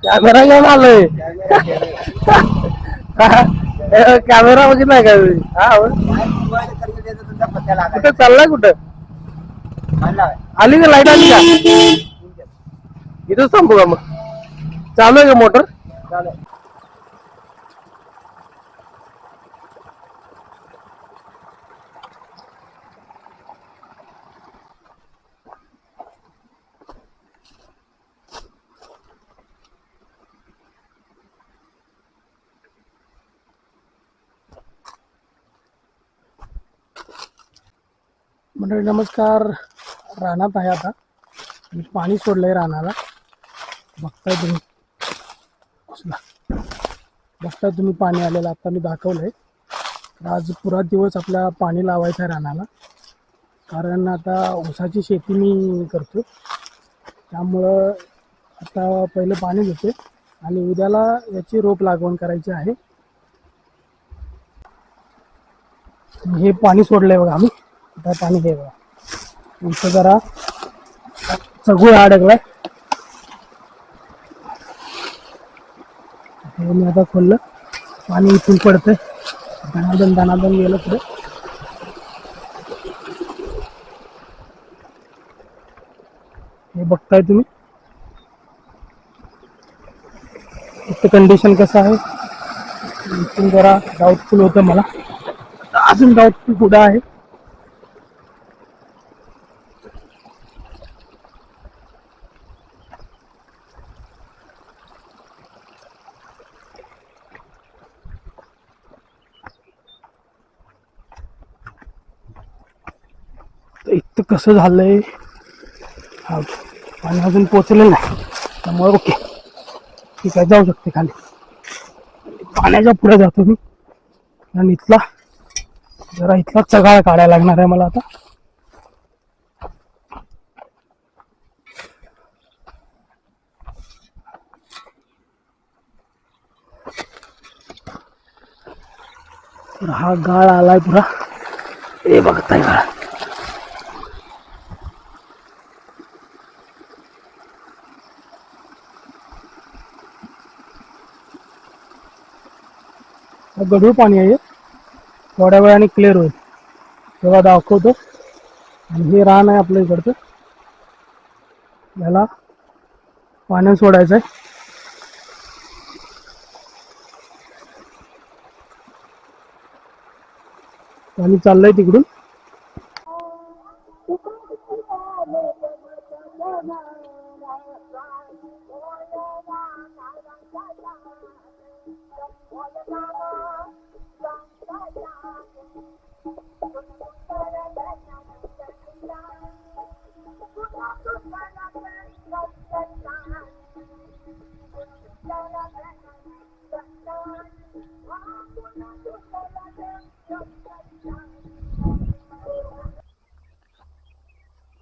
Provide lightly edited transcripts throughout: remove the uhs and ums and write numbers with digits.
Camera घेऊन आलोय. Camera बघितलाय का तुम्ही? हा कुठं चाललाय कुठं? आली का लाईट आली का? इथंच थांबू का मग? चालू आहे का मोटर? मंडळी नमस्कार. रानात आहे आता. मी पाणी सोडलंय रानाला. बघताय तुम्ही पाणी आलेलं आता मी दाखवलंय. आज पुरा दिवस आपल्या पाणी लावायचं आहे रानाला, कारण आता ऊसाची शेती मी करतो. त्यामुळं आता पहिलं पाणी देते आणि उद्याला याची रोप लागवण करायची आहे. हे पाणी सोडलंय बघा आम्ही. आता पाणी घे बघा. इथं जरा सगळं अडकलाय. हे मी आता खोललं, पाणी इथून पडतंय. दणादण गेलं पुढे. हे बघताय तुम्ही इथं कंडिशन कसं आहे. इथून जरा डाऊटफुल होतं मला, अजून डाऊटफुल पुढं आहे. तर इथं कसं झालंय, हा पाणी अजून पोचलेलं नाही. त्यामुळे ओके ठीक आहे, जाऊ शकते खाली. पाण्याच्या पुढे जातो मी आणि इथला चगाळ काढायला लागणार आहे मला आता. तर हा गाळ आलाय पुरा. हे बघताय गाळ. गढूळ पाणी आहे. थोड्या वेळाने क्लिअर होईल तेव्हा दाखवतो. आणि हे रान आहे आपल्या इकडचं, याला पाण्यात सोडायचं आहे. पाणी चाललंय तिकडून.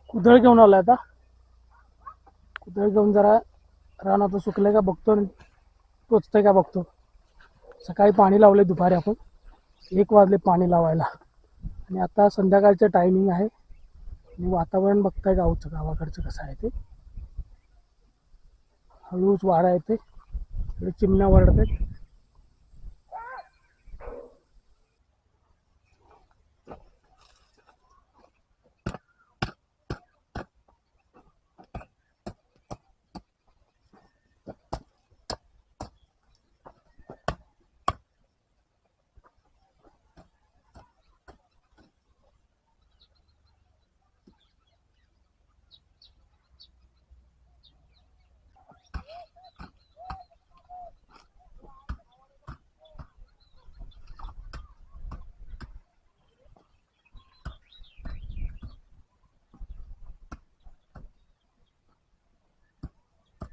कुदळ घेऊन आलाय आता. कुदळ घेऊन जरा रान आता सुकलंय का बघतो आणि टोचतंय का बघतो. सकाळी पाणी लावले, दुपारी आपण 1 वाजले पाणी लावायला आणि आता संध्याकाळचं टायमिंग आहे. आणि वातावरण बघताय गावाकडचं कसं आहे ते. हळूच वारा येते, चिमण्या वरडतात.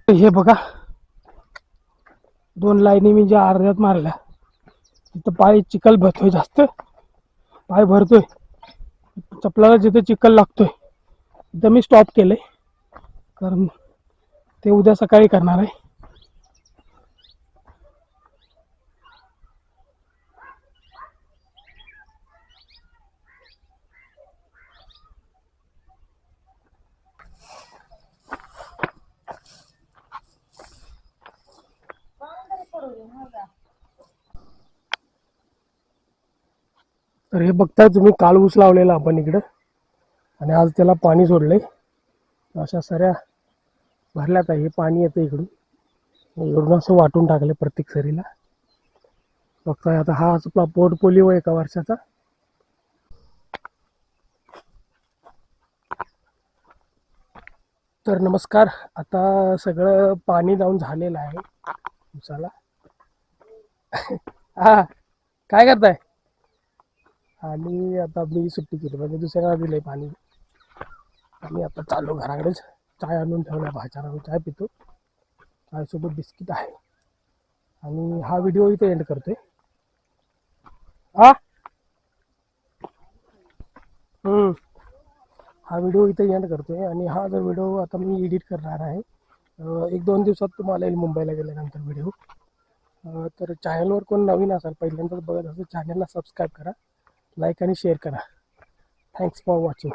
हे बघा, 2 लाईनी मी ज्या अर्ध्यात मारल्या तिथं पाय चिखल भरतोय, जास्त पाय भरतोय. चपलाला जिथे चिखल लागतोय तिथं मी स्टॉप केलंय, कारण ते उद्या सकाळी करणार आहे. तर हे बघताय तुम्ही, काल ऊस लावलेला आपण इकडं आणि आज त्याला पाणी सोडलंय. अशा सऱ्या भरल्यात आहे. हे पाणी येतं इकडून, इकडून असं वाटून टाकलं प्रत्येक सरीला. बघताय आता हा आपला पोर्टफोलिओ एका वर्षाचा. तर नमस्कार. आता सगळं पाणी जाऊन झालेलं आहे ऊसाला. हा, काय करताय? आणि आता मी सुट्टी केली म्हणजे दुसऱ्याला दिलंय पाणी. आणि आता चालू घराकडेच. चाय आणून ठेवला, भाच्याला चाय पितो. चायसोबत बिस्किट आहे. आणि हा व्हिडिओ इथे एंड करतोय. हा हा व्हिडिओ इथे एंड करतोय. आणि हा जो व्हिडिओ आता मी एडिट करणार आहे, 1-2 दिवसात तुम्हाला येईल मुंबईला गेल्यानंतर व्हिडिओ. तर चॅनलवर कोण नवीन असाल, पहिल्यांदाच बघत असेल, चॅनलला सबस्क्राईब करा, लाईक आणि शेअर करा. Thanks for watching.